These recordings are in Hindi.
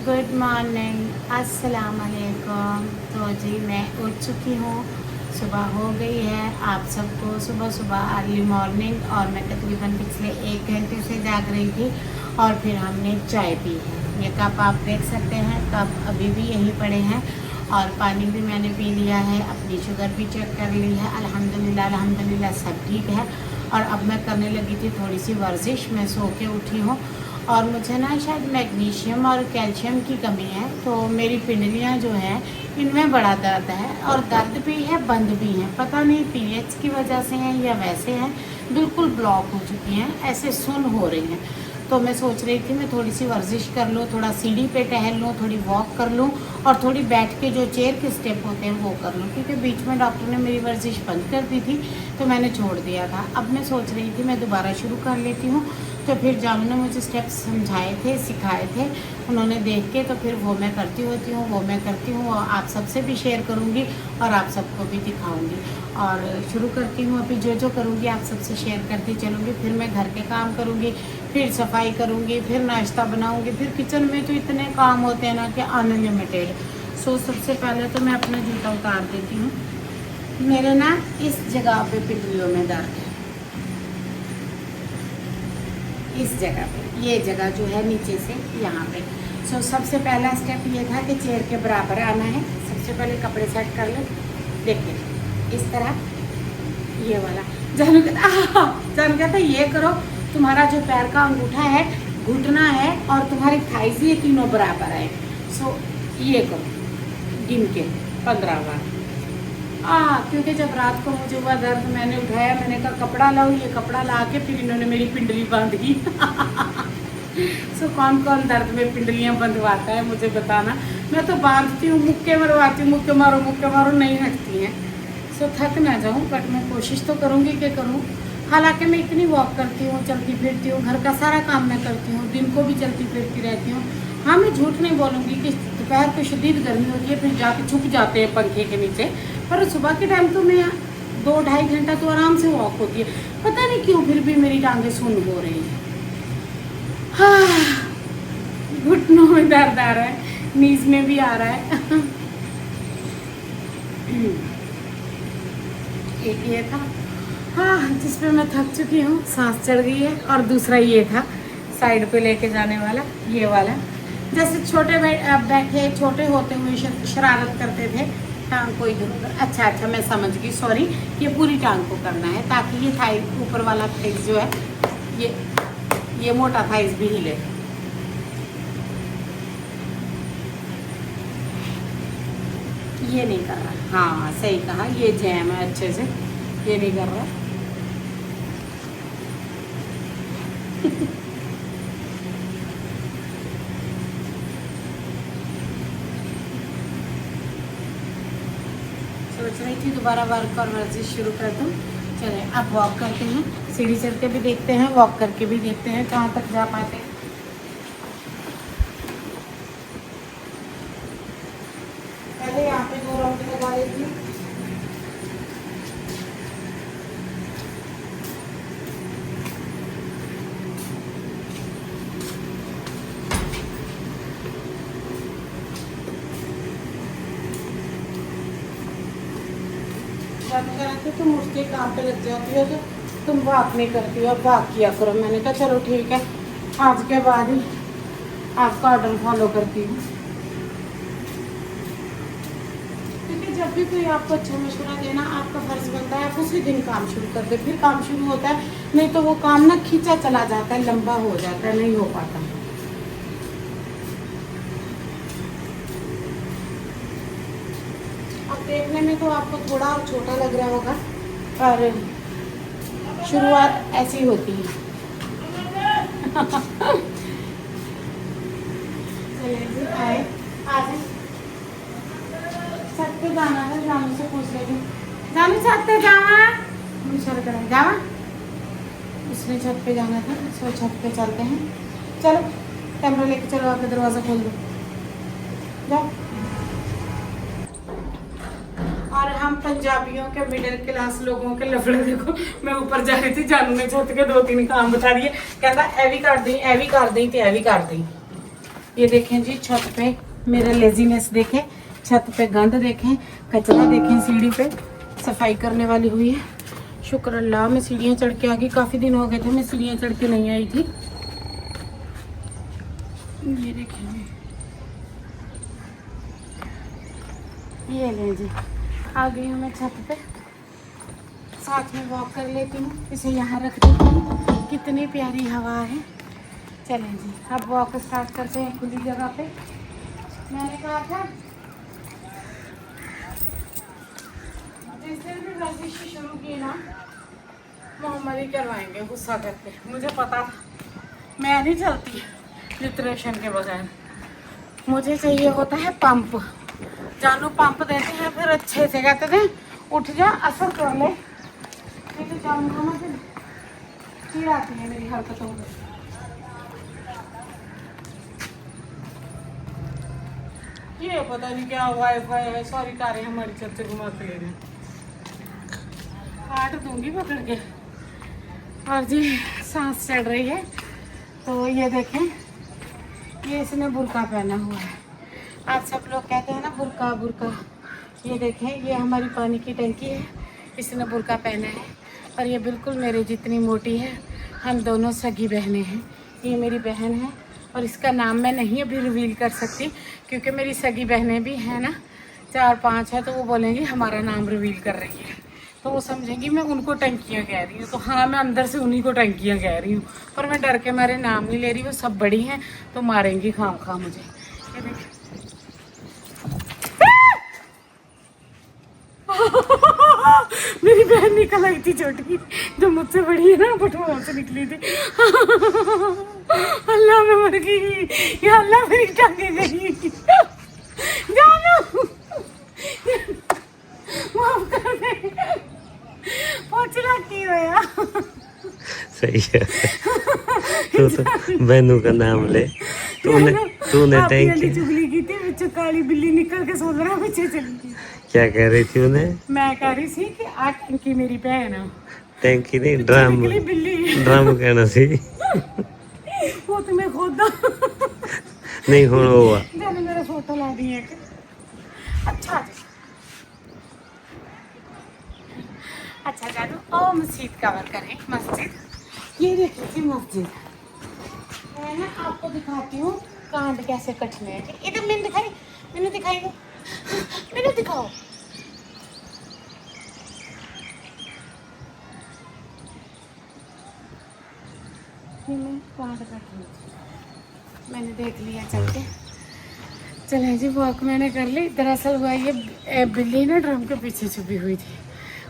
गुड मॉर्निंग, अस्सलाम वालेकुम। तो जी मैं उठ चुकी हूँ, सुबह हो गई है। आप सबको सुबह सुबह अर्ली मॉर्निंग, और मैं तकरीबन पिछले 1 घंटे से जाग रही थी और फिर हमने चाय पी है। ये कप आप देख सकते हैं, कप अभी भी यहीं पड़े हैं और पानी भी मैंने पी लिया है, अपनी शुगर भी चेक कर ली है। अल्हम्दुलिल्लाह अल्हम्दुलिल्लाह सब ठीक है। और अब मैं करने लगी थी थोड़ी सी वर्जिश। मैं सो के उठी हूँ और मुझे ना शायद मैग्नीशियम और कैल्शियम की कमी है, तो मेरी पिंडलियाँ जो हैं इनमें बड़ा दर्द है, और दर्द भी है बंद भी हैं। पता नहीं पीरियड्स की वजह से हैं या वैसे हैं, बिल्कुल ब्लॉक हो चुकी हैं, ऐसे सुन हो रही हैं। तो मैं सोच रही थी मैं थोड़ी सी वर्जिश कर लूँ, थोड़ा सीढ़ी पे टहल लूँ, थोड़ी वॉक कर लूँ और थोड़ी बैठ के जो चेयर के स्टेप होते हैं वो कर लूँ, क्योंकि बीच में डॉक्टर ने मेरी वर्जिश बंद कर दी थी तो मैंने छोड़ दिया था। अब मैं सोच रही थी मैं दोबारा शुरू कर लेती हूँ। तो फिर जानू ने मुझे स्टेप्स समझाए थे, सिखाए थे, उन्होंने देख के, तो फिर वो मैं करती होती हूँ, वो मैं करती हूँ और आप सबसे भी शेयर करूँगी और आप सबको भी दिखाऊँगी। और शुरू करती हूँ, अभी जो जो करूँगी आप सबसे शेयर करती चलूँगी। फिर मैं घर के काम करूँगी, फिर सफाई करूँगी, फिर नाश्ता बनाऊँगी, फिर किचन में तो इतने काम होते हैं ना कि अनलिमिटेड। सो सबसे पहले तो मैं अपना जूता उतार देती हूँ। मेरे ना इस जगह पे पिंडलियों में दर्द है, इस जगह पे, ये जगह जो है नीचे से यहाँ पे। सो सबसे पहला स्टेप ये था कि चेयर के बराबर आना है। सबसे पहले कपड़े सेट कर लो, देखिए इस तरह, ये वाला। जानू कहता ये करो, तुम्हारा जो पैर का अंगूठा है, घुटना है और तुम्हारी थाइस, ये तीनों बराबर है। सो ये करो गिन के 15 बार। क्योंकि जब रात को मुझे हुआ दर्द, मैंने उठाया, मैंने कहा कपड़ा लाओ, ये कपड़ा ला के फिर इन्होंने मेरी पिंडली बांध दी। सो कौन कौन दर्द में पिंडलियाँ बंधवाता है मुझे बताना। मैं तो बांधती हूँ, मुक्के मरवाती हूँ, मुक्के मारो, नहीं हटती हैं। सो थक ना जाऊँ, बट मैं कोशिश तो करूँगी कि करूँ। हालांकि मैं इतनी वॉक करती हूँ, चलती फिरती हूँ, घर का सारा काम मैं करती हूँ, दिन को भी चलती फिरती रहती हूँ। हाँ, मैं झूठ नहीं बोलूँगी कि दोपहर को शदीद गर्मी होती है, फिर जाके छुप जाते हैं पंखे के नीचे, पर सुबह के टाइम तो मैं 2-2.5 घंटा तो आराम से वॉक होती है। पता नहीं क्यों फिर भी मेरी टांगें सुन्न हो रही हैं। हाँ, घुटनों में दर्द आ रहा है, नीज में भी आ रहा है। एक ये था, हाँ, जिस पे मैं थक चुकी हूँ, सांस चढ़ गई है। और दूसरा ये था साइड पे लेके जाने वाला, ये वाला। जैसे छोटे बैठे छोटे होते हुए शरारत करते थे, टांग को इधर उधर। अच्छा मैं समझ गई, सॉरी। ये पूरी टांग को करना है ताकि ये थाई, ऊपर वाला थाइस जो है, ये मोटा थाइस भी हिले। ये नहीं कर रहा, हाँ सही कहा, ये जैम है अच्छे से, ये नहीं कर रहा। सोच रही थी दोबारा वर्क और वर्जिश शुरू कर दूँ। चले अब वॉक करते हैं, सीढ़ी चढ़ के भी देखते हैं, वॉक करके भी देखते हैं कहाँ तक जा पाते हैं। पहले यहाँ पे 2 राउंड लगा लेती हूँ। तुम उसके काम पे लग जाती हो तो तुम वॉक नहीं करती हो, अब वॉक किया करो। मैंने कहा चलो ठीक है, आज के बाद ही आपका ऑर्डर फॉलो करती हूँ। क्योंकि जब भी कोई आपको अच्छा मशवरा देना, आपका फर्ज बनता है आप उसी दिन काम शुरू कर दे। फिर काम शुरू होता है, नहीं तो वो काम ना खींचा चला जाता है, लंबा हो जाता है, नहीं हो पाता। देखने में तो आपको थोड़ा छोटा लग रहा होगा, पर शुरुआत ऐसी होती है। चलिए आए, आज छत पे जाना है, जानू से पूछ लेगी। जानू छत पे जावा, उसने छत पे जाना था, सो छत पे चलते हैं। चलो कैमरा लेके चलो, आपका दरवाज़ा खोल दो, जाओ। और हम पंजाबियों के मिडिल क्लास लोगों के लफड़े देखो। मैं ऊपर जा रही थी, जानू ने छत के 2-3 काम बता दिए, कहता ए भी कर दी, ए भी कर दी, ते ए भी कर दी। ये देखें जी छत पे मेरा लेजीनेस देखें, छत पे गंद देखें, कचरा देखें, सीढ़ी पे सफाई करने वाली हुई है। शुक्र अल्लाह मैं सीढ़ियाँ चढ़ के आ गई। काफ़ी दिन हो गए थे मैं सीढ़ियाँ चढ़ के नहीं आई थी। ये देखें, ये लें जी, आ गई हूँ मैं छत पे। साथ में वॉक कर लेती हूँ, इसे यहाँ रख देती हूँ। कितनी प्यारी हवा है। चलें जी अब वॉक स्टार्ट करते हैं खुली जगह पे। मैंने कहा था जिस दिन भी वर्जिश शुरू की ना मोहम्मद ही करवाएंगे गुस्सा करके। मुझे पता था मैं नहीं चलती लिटरेशन के बगैर। मुझे चाहिए होता है पंप। जानू पंप देते हैं फिर अच्छे से कहते थे उठ जा असर कर ले, नहीं तो जाऊंगा ना फिर चिढ़ आती है मेरी हरकतों में। ये पता नहीं क्या वाईफाई है, सॉरी कारें हमारी छत से घुमा के ले रहे हैं। काट दूंगी पकड़ के। और जी सांस चढ़ रही है। तो ये देखें, ये इसने बुर्का पहना हुआ है। आप सब लोग कहते हैं ना बुर्का बुर्का। ये देखें, ये हमारी पानी की टंकी है, इसने बुर्का पहना है। और ये बिल्कुल मेरे जितनी मोटी है। हम दोनों सगी बहनें हैं। ये मेरी बहन है और इसका नाम मैं नहीं अभी रिवील कर सकती क्योंकि मेरी सगी बहनें भी हैं ना 4-5 है, तो वो बोलेंगी हमारा नाम रिवील कर रही है, तो वो समझेंगी मैं उनको टंकियाँ कह रही हूँ। तो हाँ, मैं अंदर से उन्हीं को टंकियाँ कह रही हूँ, पर मैं डर के मारे नाम नहीं ले रही। वो सब बड़ी हैं तो मारेंगी खाम खा मुझे। ये देखिए मेरी बहन निकल आई थी छोटी जो मुझसे बड़ी है ना, बटुआ से निकली थी। अल्लाह मैं मर गई, या अल्लाह मेरी टांगे गई। जानो माफ कर दे, पोछला की होया। सही है। तो बहनों का नाम ले। तूने टैंकी चुगली की थी, बिच्चू काली बिल्ली निकल के सो रहा पीछे चली गई। क्या कह रही थी उन्हें? मैं कह रही थी कि आ टैंकी मेरी बहन है। टैंकी नहीं, ड्रम। बिल्ली ड्रम कहना सी। वो तुम्हें खोदा नहीं हुआ। जाने मेरा फोटो ला दी है। अच्छा अच्छा जानू, ओ मस्जिद कवर करें। मस्जिद ये देखिए थी मस्जिद। मैं ना आपको दिखाती हूँ कांड कैसे कटने हैं। इधर मैंने दिखाई, मैंने दिखाई दो, मैंने दिखाओ। मैं कांड कट रही, मैंने देख लिया चल के। चले जी वॉक मैंने कर ली। दरअसल हुआ ये बिल्ली ना ड्रम के पीछे छुपी हुई थी,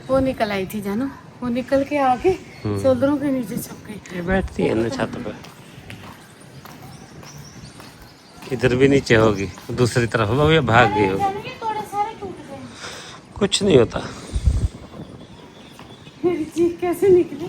वो निकल आई थी जानू। वो निकल के आके शोल्डरों के नीचे छुप गई। ये बैठती है ना छत पे। इधर भी नीचे होगी, दूसरी तरफ वो भाग गई होगी। कुछ नहीं होता। मेरी चीख कैसे निकली?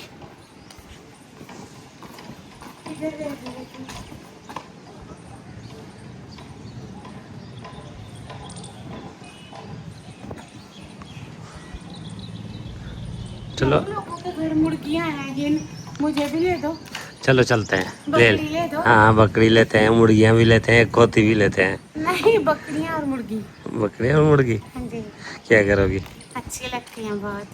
चलो लोगों के घर मुर्गियां हैं, ये मुझे भी ले दो। चलो चलते हैं। बकरी ले दो। हाँ बकरी लेते हैं, मुर्गियाँ भी लेते हैं, खोती भी लेते हैं। नहीं, बकरियां और मुर्गी। बकरी और मुर्गी हाँ जी, क्या करोगी? अच्छी लगती हैं बहुत।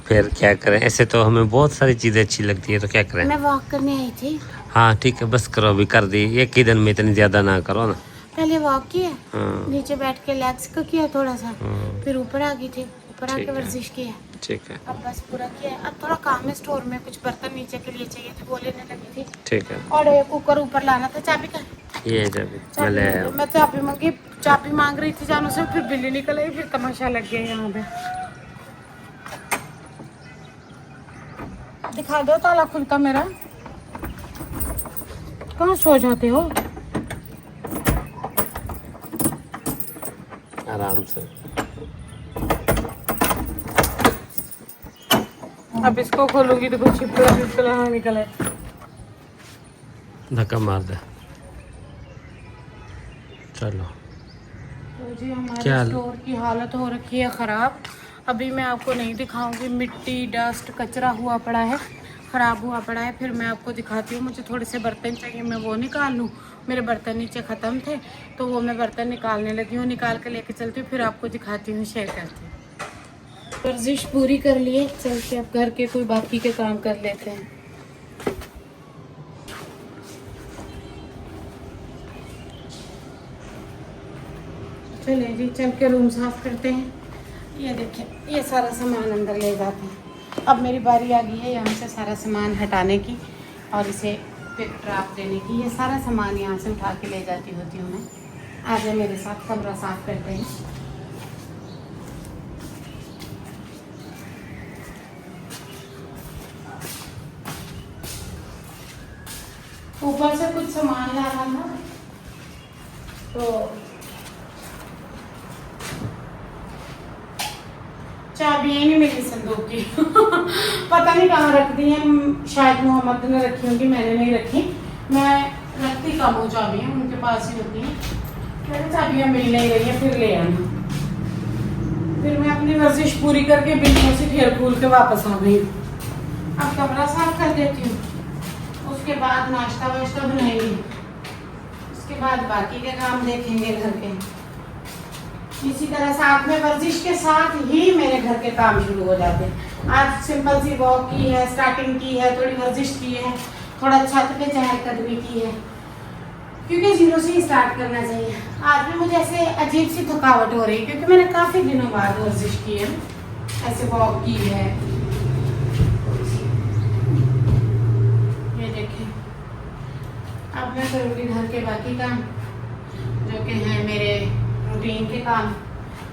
फिर क्या करें? ऐसे तो हमें बहुत सारी चीजें अच्छी लगती है, तो क्या करें? मैं वॉक करने आई थी। हाँ ठीक है, बस करो, अभी कर दी। एक ही दिन में इतनी ज्यादा ना करो ना। पहले वॉक किया, हाँ नीचे बैठ के लेग्स का किया थोड़ा सा, हाँ, फिर ऊपर आ गई थी, ऊपर आके ठीक है। वर्जिश किया। ठीक है अब बस पूरा किया। अब थोड़ा काम है, स्टोर में कुछ बर्तन नीचे के लिए चाहिए थे, वो लेने लगी थी। ठीक है। और एक कुकर ऊपर लाना था। चाबी का ये जब मैं ले आया हूँ। मैं चाबी मांगी, चाबी मांग रही थी जानू से, फिर बिल्ली निकल आई, फिर तमाशा लग गया यहाँ पे। दिखा दो ताला खुलता मेरा। कहाँ सो जाते हो? आराम से। अब इसको खोलूंगी तो कुछ छिपकला निकले। धक्का मार दे। चलो तो जी हमारे क्या? स्टोर की हालत हो रखी है ख़राब। अभी मैं आपको नहीं दिखाऊंगी, मिट्टी डस्ट कचरा हुआ पड़ा है, ख़राब हुआ पड़ा है। फिर मैं आपको दिखाती हूँ। मुझे थोड़े से बर्तन चाहिए, मैं वो निकाल लूँ मेरे बर्तन नीचे ख़त्म थे तो वो मैं बर्तन निकालने लगी हूँ, निकाल के लेके चलती हूँ, फिर आपको दिखाती हूँ, शेयर करती हूँ। वर्जिश पूरी कर लिए, चल के अब घर के कोई बाकी के काम कर लेते हैं। चलें जी, चल के रूम साफ करते हैं। ये देखिए, ये सारा सामान अंदर ले जाते हैं। अब मेरी बारी आ गई है यहाँ से सारा सामान हटाने की और इसे पिक ड्राप देने की। ये सारा सामान यहाँ से उठा के ले जाती होती हूँ मैं। आ जाए मेरे साथ, कमरा साफ करते हैं। ऊपर से कुछ सामान ला रहा था तो चाबियाँ नहीं मिली संदूक की। पता नहीं कहाँ रख दी हैं, शायद मोहम्मद ने रखी होंगी, मैंने नहीं रखी। मैं रखती कम हूँ चाबियाँ, उनके पास ही होती हैं। मैंने चाबियाँ मिल नहीं रही हैं, फिर ले आना। फिर मैं अपनी वर्जिश पूरी करके बिल्कुल से खेल कूल के वापस आ गई। अब कमरा साफ कर देती हूँ, उसके बाद नाश्ता वाश्ता बनाएंगे, उसके बाद बाकी के काम देखेंगे घर के। इसी तरह साथ में वर्जिश के साथ ही मेरे घर के काम शुरू हो जाते हैं। आज सिंपल सी वॉक की है, स्टार्टिंग की है, थोड़ी वर्जिश की है, थोड़ा छत पे चहलकदमी की है, क्योंकि जीरो से ही स्टार्ट करना चाहिए। आज भी मुझे ऐसे अजीब सी थकावट हो रही है क्योंकि मैंने काफ़ी दिनों बाद वर्जिश की है, ऐसे वॉक की है। ये देखें, अब मैं करूँगी घर के बाकी काम जो कि हैं मेरे रूटीन के काम,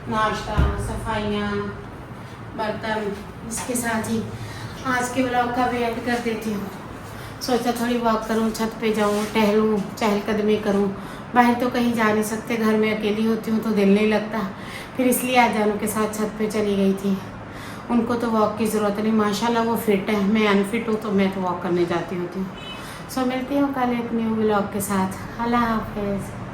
नाश्ता, सफाइयाँ, बर्तन। इसके साथ ही आज के ब्लॉग का भी एंड कर देती हूँ। सोचा थोड़ी वॉक करूँ, छत पे जाऊँ, टहलूँ, चहलकदमी करूँ। बाहर तो कहीं जा नहीं सकते, घर में अकेली होती हूँ तो दिल नहीं लगता। फिर इसलिए आज जानू के साथ छत पे चली गई थी। उनको तो वॉक की ज़रूरत नहीं, माशाल्लाह वो फिट है, मैं अनफिट हूँ तो मैं तो वॉक करने जाती होती हूँ। सो मिलती हूँ कल एक न्यू ब्लॉग के साथ। अल्लाह हाफिज़।